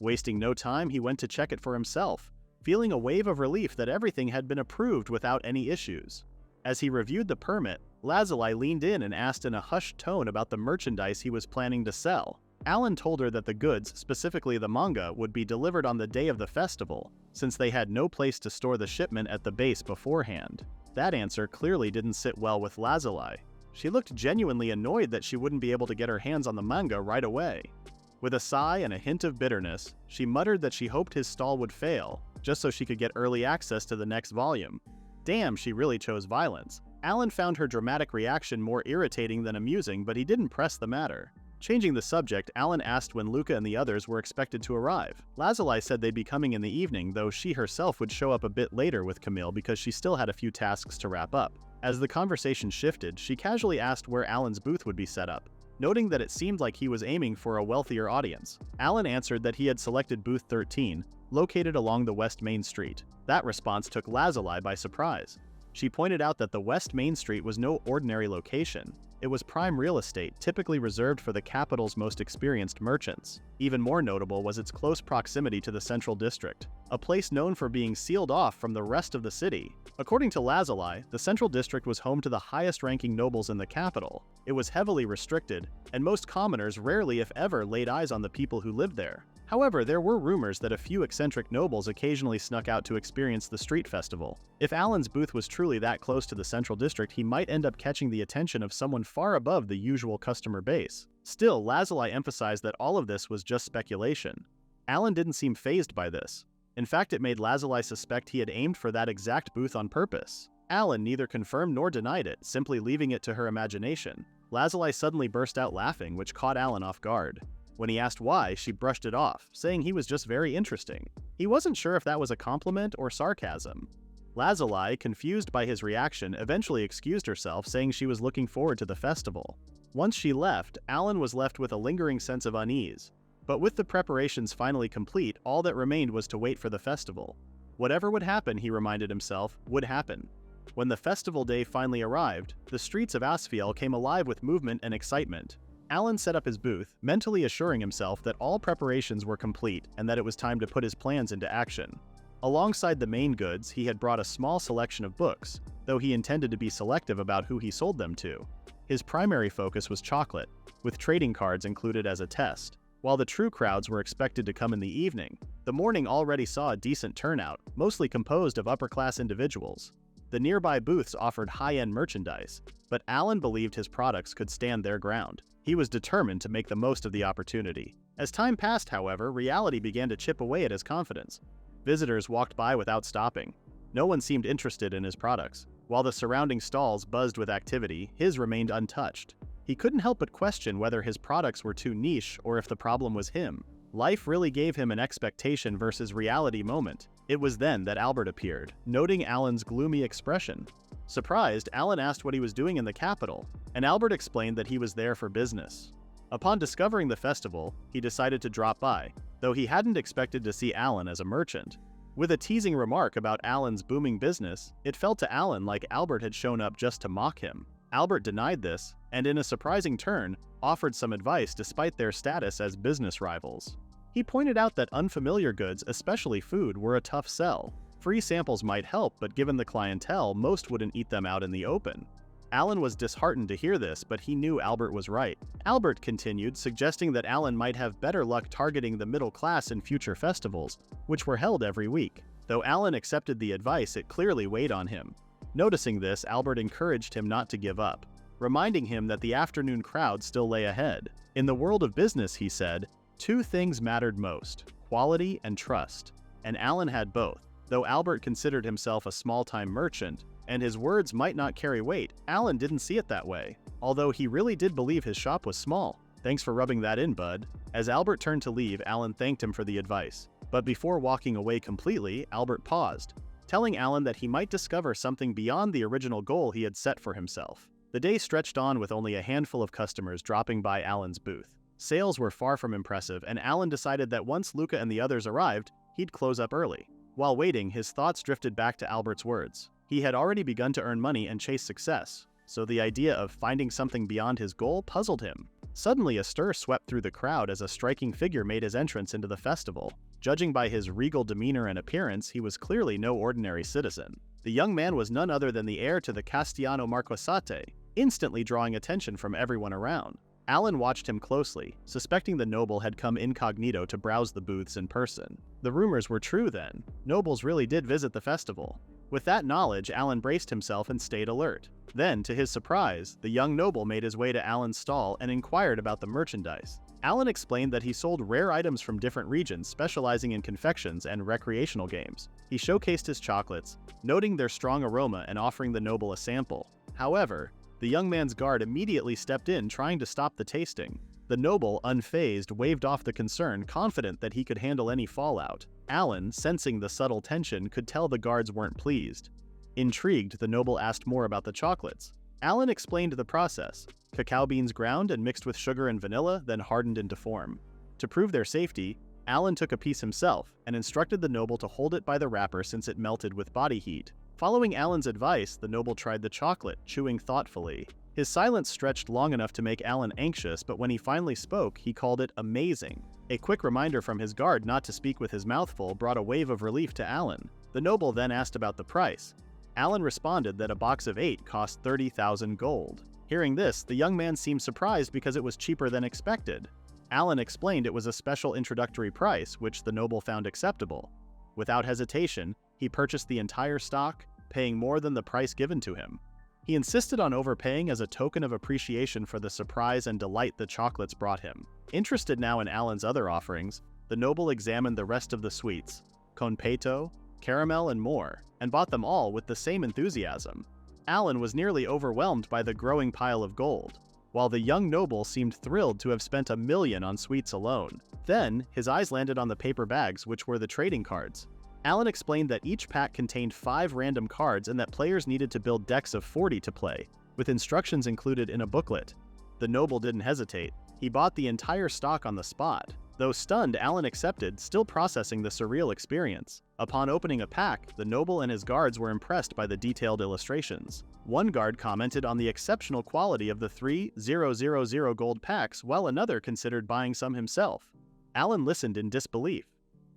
Wasting no time, he went to check it for himself, feeling a wave of relief that everything had been approved without any issues. As he reviewed the permit, Lazuli leaned in and asked in a hushed tone about the merchandise he was planning to sell. Alan told her that the goods, specifically the manga, would be delivered on the day of the festival, since they had no place to store the shipment at the base beforehand. That answer clearly didn't sit well with Lazuli. She looked genuinely annoyed that she wouldn't be able to get her hands on the manga right away. With a sigh and a hint of bitterness, she muttered that she hoped his stall would fail, just so she could get early access to the next volume. Damn, she really chose violence. Alan found her dramatic reaction more irritating than amusing, but he didn't press the matter. Changing the subject, Alan asked when Luca and the others were expected to arrive. Lazuli said they'd be coming in the evening, though she herself would show up a bit later with Camille because she still had a few tasks to wrap up. As the conversation shifted, she casually asked where Alan's booth would be set up, noting that it seemed like he was aiming for a wealthier audience. Alan answered that he had selected booth 13, located along the West Main Street. That response took Lazuli by surprise. She pointed out that the West Main Street was no ordinary location. It was prime real estate, typically reserved for the capital's most experienced merchants. Even more notable was its close proximity to the Central District, a place known for being sealed off from the rest of the city. According to Lazuli, the Central District was home to the highest-ranking nobles in the capital. It was heavily restricted, and most commoners rarely if ever laid eyes on the people who lived there. However, there were rumors that a few eccentric nobles occasionally snuck out to experience the street festival. If Alan's booth was truly that close to the Central District, he might end up catching the attention of someone far above the usual customer base. Still, Lazuli emphasized that all of this was just speculation. Alan didn't seem fazed by this. In fact, it made Lazuli suspect he had aimed for that exact booth on purpose. Alan neither confirmed nor denied it, simply leaving it to her imagination. Lazuli suddenly burst out laughing, which caught Alan off guard. When he asked why, she brushed it off, saying he was just very interesting. He wasn't sure if that was a compliment or sarcasm. Lazuli, confused by his reaction, eventually excused herself, saying she was looking forward to the festival. Once she left, Alan was left with a lingering sense of unease. But with the preparations finally complete, all that remained was to wait for the festival. Whatever would happen, he reminded himself, would happen. When the festival day finally arrived, the streets of Asfiel came alive with movement and excitement. Alan set up his booth, mentally assuring himself that all preparations were complete and that it was time to put his plans into action. Alongside the main goods, he had brought a small selection of books, though he intended to be selective about who he sold them to. His primary focus was chocolate, with trading cards included as a test. While the true crowds were expected to come in the evening, the morning already saw a decent turnout, mostly composed of upper-class individuals. The nearby booths offered high-end merchandise, but Alan believed his products could stand their ground. He was determined to make the most of the opportunity. As time passed, however, reality began to chip away at his confidence. Visitors walked by without stopping. No one seemed interested in his products. While the surrounding stalls buzzed with activity, his remained untouched. He couldn't help but question whether his products were too niche or if the problem was him. Life really gave him an expectation versus reality moment. It was then that Albert appeared, noting Alan's gloomy expression. Surprised, Alan asked what he was doing in the capital, and Albert explained that he was there for business. Upon discovering the festival, he decided to drop by, though he hadn't expected to see Alan as a merchant. With a teasing remark about Alan's booming business, it felt to Alan like Albert had shown up just to mock him. Albert denied this, and in a surprising turn, offered some advice despite their status as business rivals. He pointed out that unfamiliar goods, especially food, were a tough sell. Free samples might help, but given the clientele, most wouldn't eat them out in the open. Alan was disheartened to hear this, but he knew Albert was right. Albert continued, suggesting that Alan might have better luck targeting the middle class in future festivals, which were held every week. Though Alan accepted the advice, it clearly weighed on him. Noticing this, Albert encouraged him not to give up, reminding him that the afternoon crowd still lay ahead. In the world of business, he said, two things mattered most: quality and trust. And Alan had both. Though Albert considered himself a small-time merchant, and his words might not carry weight, Alan didn't see it that way, although he really did believe his shop was small. Thanks for rubbing that in, bud. As Albert turned to leave, Alan thanked him for the advice. But before walking away completely, Albert paused, telling Alan that he might discover something beyond the original goal he had set for himself. The day stretched on with only a handful of customers dropping by Alan's booth. Sales were far from impressive, and Alan decided that once Luca and the others arrived, he'd close up early. While waiting, his thoughts drifted back to Albert's words. He had already begun to earn money and chase success, so the idea of finding something beyond his goal puzzled him. Suddenly, a stir swept through the crowd as a striking figure made his entrance into the festival. Judging by his regal demeanor and appearance, he was clearly no ordinary citizen. The young man was none other than the heir to the Castellano Marquesate, instantly drawing attention from everyone around. Alan watched him closely, suspecting the noble had come incognito to browse the booths in person. The rumors were true then. Nobles really did visit the festival. With that knowledge, Alan braced himself and stayed alert. Then, to his surprise, the young noble made his way to Alan's stall and inquired about the merchandise. Alan explained that he sold rare items from different regions, specializing in confections and recreational games. He showcased his chocolates, noting their strong aroma and offering the noble a sample. However, the young man's guard immediately stepped in, trying to stop the tasting. The noble, unfazed, waved off the concern, confident that he could handle any fallout. Alan, sensing the subtle tension, could tell the guards weren't pleased. Intrigued, the noble asked more about the chocolates. Alan explained the process: cacao beans ground and mixed with sugar and vanilla, then hardened into form. To prove their safety, Alan took a piece himself and instructed the noble to hold it by the wrapper since it melted with body heat. Following Alan's advice, the noble tried the chocolate, chewing thoughtfully. His silence stretched long enough to make Alan anxious, but when he finally spoke, he called it amazing. A quick reminder from his guard not to speak with his mouth full brought a wave of relief to Alan. The noble then asked about the price. Alan responded that a box of 8 cost 30,000 gold. Hearing this, the young man seemed surprised because it was cheaper than expected. Alan explained it was a special introductory price, which the noble found acceptable. Without hesitation, he purchased the entire stock, paying more than the price given to him. He insisted on overpaying as a token of appreciation for the surprise and delight the chocolates brought him. Interested now in Alan's other offerings, the noble examined the rest of the sweets, conpeto, caramel, and more, and bought them all with the same enthusiasm. Alan was nearly overwhelmed by the growing pile of gold, while the young noble seemed thrilled to have spent $1 million on sweets alone. Then, his eyes landed on the paper bags, which were the trading cards. Alan explained that each pack contained 5 random cards and that players needed to build decks of 40 to play, with instructions included in a booklet. The noble didn't hesitate. He bought the entire stock on the spot. Though stunned, Alan accepted, still processing the surreal experience. Upon opening a pack, the noble and his guards were impressed by the detailed illustrations. One guard commented on the exceptional quality of the 3,000 gold packs, while another considered buying some himself. Alan listened in disbelief.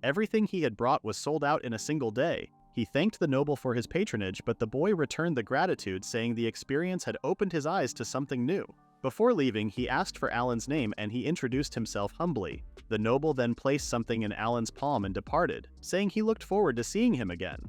Everything he had brought was sold out in a single day. He thanked the noble for his patronage, but the boy returned the gratitude, saying the experience had opened his eyes to something new. Before leaving, he asked for Alan's name and he introduced himself humbly. The noble then placed something in Alan's palm and departed, saying he looked forward to seeing him again.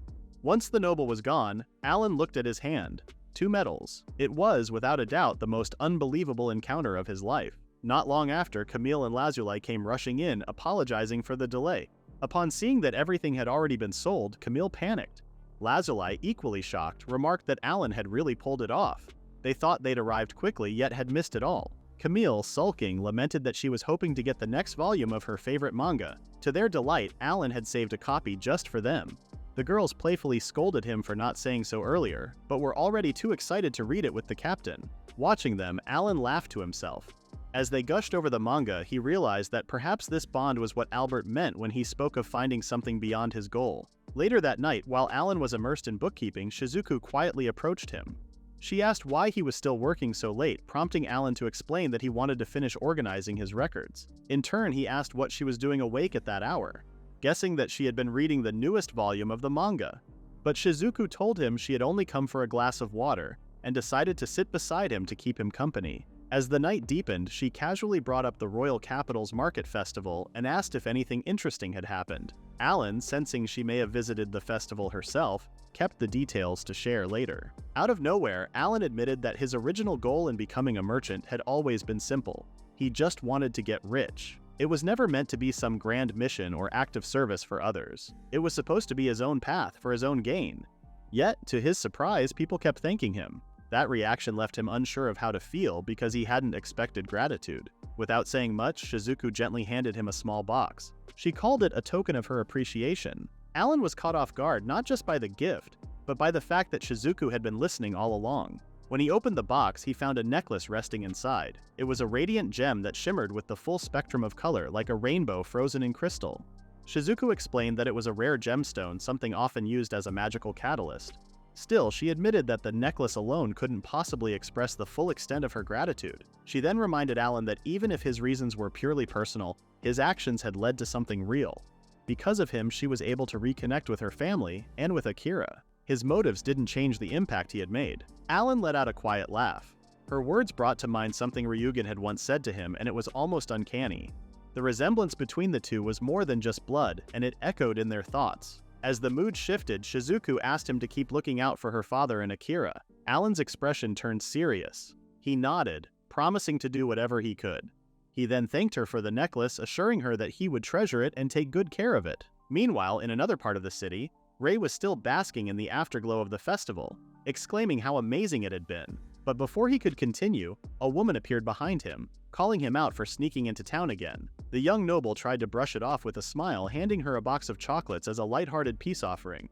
Once the noble was gone, Alan looked at his hand. 2 medals. It was, without a doubt, the most unbelievable encounter of his life. Not long after, Camille and Lazuli came rushing in, apologizing for the delay. Upon seeing that everything had already been sold, Camille panicked. Lazuli, equally shocked, remarked that Alan had really pulled it off. They thought they'd arrived quickly, yet had missed it all. Camille, sulking, lamented that she was hoping to get the next volume of her favorite manga. To their delight, Alan had saved a copy just for them. The girls playfully scolded him for not saying so earlier, but were already too excited to read it with the captain. Watching them, Alan laughed to himself. As they gushed over the manga, he realized that perhaps this bond was what Albert meant when he spoke of finding something beyond his goal. Later that night, while Alan was immersed in bookkeeping, Shizuku quietly approached him. She asked why he was still working so late, prompting Alan to explain that he wanted to finish organizing his records. In turn, he asked what she was doing awake at that hour, guessing that she had been reading the newest volume of the manga. But Shizuku told him she had only come for a glass of water, and decided to sit beside him to keep him company. As the night deepened, she casually brought up the Royal Capital's Market Festival and asked if anything interesting had happened. Alan, sensing she may have visited the festival herself, kept the details to share later. Out of nowhere, Alan admitted that his original goal in becoming a merchant had always been simple. He just wanted to get rich. It was never meant to be some grand mission or act of service for others. It was supposed to be his own path for his own gain. Yet, to his surprise, people kept thanking him. That reaction left him unsure of how to feel because he hadn't expected gratitude. Without saying much, Shizuku gently handed him a small box. She called it a token of her appreciation. Alan was caught off guard not just by the gift, but by the fact that Shizuku had been listening all along. When he opened the box, he found a necklace resting inside. It was a radiant gem that shimmered with the full spectrum of color, like a rainbow frozen in crystal. Shizuku explained that it was a rare gemstone, something often used as a magical catalyst. Still, she admitted that the necklace alone couldn't possibly express the full extent of her gratitude. She then reminded Alan that even if his reasons were purely personal, his actions had led to something real. Because of him, she was able to reconnect with her family and with Akira. His motives didn't change the impact he had made. Alan let out a quiet laugh. Her words brought to mind something Ryugen had once said to him, and it was almost uncanny. The resemblance between the two was more than just blood, and it echoed in their thoughts. As the mood shifted, Shizuku asked him to keep looking out for her father and Akira. Alan's expression turned serious. He nodded, promising to do whatever he could. He then thanked her for the necklace, assuring her that he would treasure it and take good care of it. Meanwhile, in another part of the city, Ray was still basking in the afterglow of the festival, exclaiming how amazing it had been. But before he could continue, a woman appeared behind him, calling him out for sneaking into town again. The young noble tried to brush it off with a smile, handing her a box of chocolates as a lighthearted peace offering.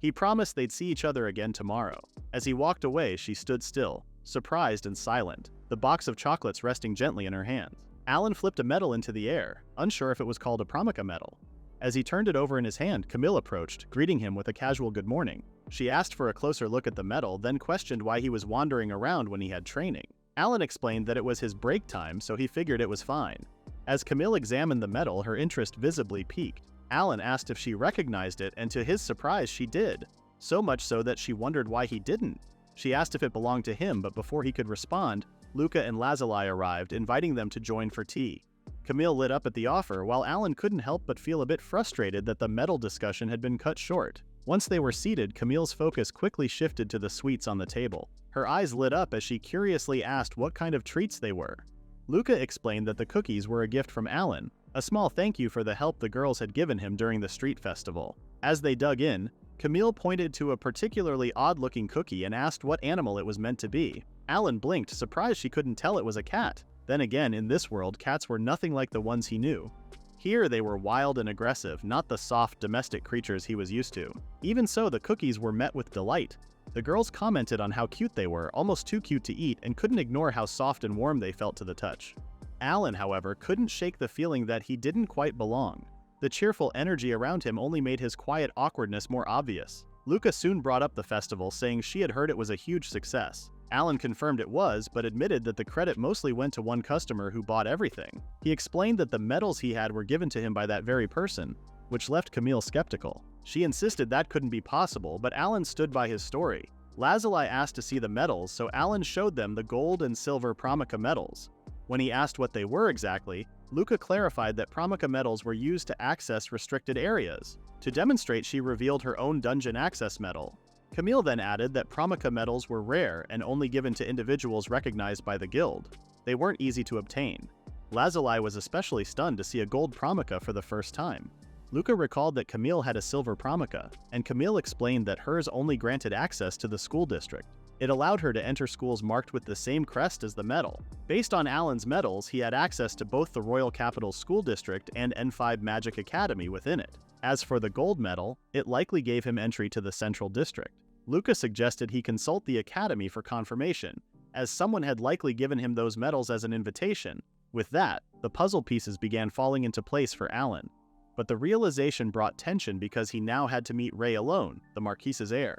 He promised they'd see each other again tomorrow. As he walked away, she stood still, surprised and silent, the box of chocolates resting gently in her hands. Alan flipped a medal into the air, unsure if it was called a Promika medal. As he turned it over in his hand, Camille approached, greeting him with a casual good morning. She asked for a closer look at the medal, then questioned why he was wandering around when he had training. Alan explained that it was his break time, so he figured it was fine. As Camille examined the medal, her interest visibly piqued. Alan asked if she recognized it, and to his surprise, she did. So much so that she wondered why he didn't. She asked if it belonged to him, but before he could respond, Luca and Lazuli arrived, inviting them to join for tea. Camille lit up at the offer, while Alan couldn't help but feel a bit frustrated that the medal discussion had been cut short. Once they were seated, Camille's focus quickly shifted to the sweets on the table. Her eyes lit up as she curiously asked what kind of treats they were. Luca explained that the cookies were a gift from Alan, a small thank you for the help the girls had given him during the street festival. As they dug in, Camille pointed to a particularly odd-looking cookie and asked what animal it was meant to be. Alan blinked, surprised she couldn't tell it was a cat. Then again, in this world, cats were nothing like the ones he knew. Here they were wild and aggressive, not the soft, domestic creatures he was used to. Even so, the cookies were met with delight. The girls commented on how cute they were, almost too cute to eat, and couldn't ignore how soft and warm they felt to the touch. Alan, however, couldn't shake the feeling that he didn't quite belong. The cheerful energy around him only made his quiet awkwardness more obvious. Luca soon brought up the festival, saying she had heard it was a huge success. Alan confirmed it was, but admitted that the credit mostly went to one customer who bought everything. He explained that the medals he had were given to him by that very person, which left Camille skeptical. She insisted that couldn't be possible, but Alan stood by his story. Lazuli asked to see the medals, so Alan showed them the gold and silver Promika medals. When he asked what they were exactly, Luca clarified that Pramica medals were used to access restricted areas. To demonstrate, she revealed her own dungeon access medal. Camille then added that Pramica medals were rare and only given to individuals recognized by the guild. They weren't easy to obtain. Lazuli was especially stunned to see a gold Pramica for the first time. Luca recalled that Camille had a silver Pramica, and Camille explained that hers only granted access to the school district. It allowed her to enter schools marked with the same crest as the medal. Based on Alan's medals, he had access to both the Royal Capital School District and N5 Magic Academy within it. As for the gold medal, it likely gave him entry to the Central District. Luca suggested he consult the Academy for confirmation, as someone had likely given him those medals as an invitation. With that, the puzzle pieces began falling into place for Alan. But the realization brought tension because he now had to meet Ray alone, the Marquise's heir.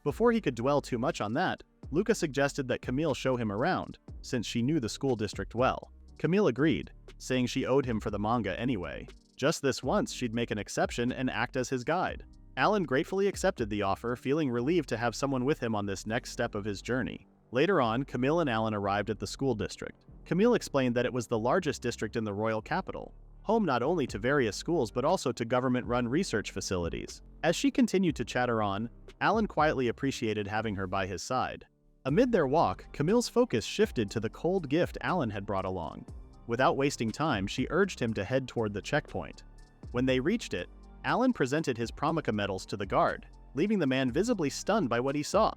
Before he could dwell too much on that, Luca suggested that Camille show him around, since she knew the school district well. Camille agreed, saying she owed him for the manga anyway. Just this once, she'd make an exception and act as his guide. Alan gratefully accepted the offer, feeling relieved to have someone with him on this next step of his journey. Later on, Camille and Alan arrived at the school district. Camille explained that it was the largest district in the royal capital, home not only to various schools but also to government-run research facilities. As she continued to chatter on, Alan quietly appreciated having her by his side. Amid their walk, Camille's focus shifted to the cold gift Alan had brought along. Without wasting time, she urged him to head toward the checkpoint. When they reached it, Alan presented his Pramica medals to the guard, leaving the man visibly stunned by what he saw.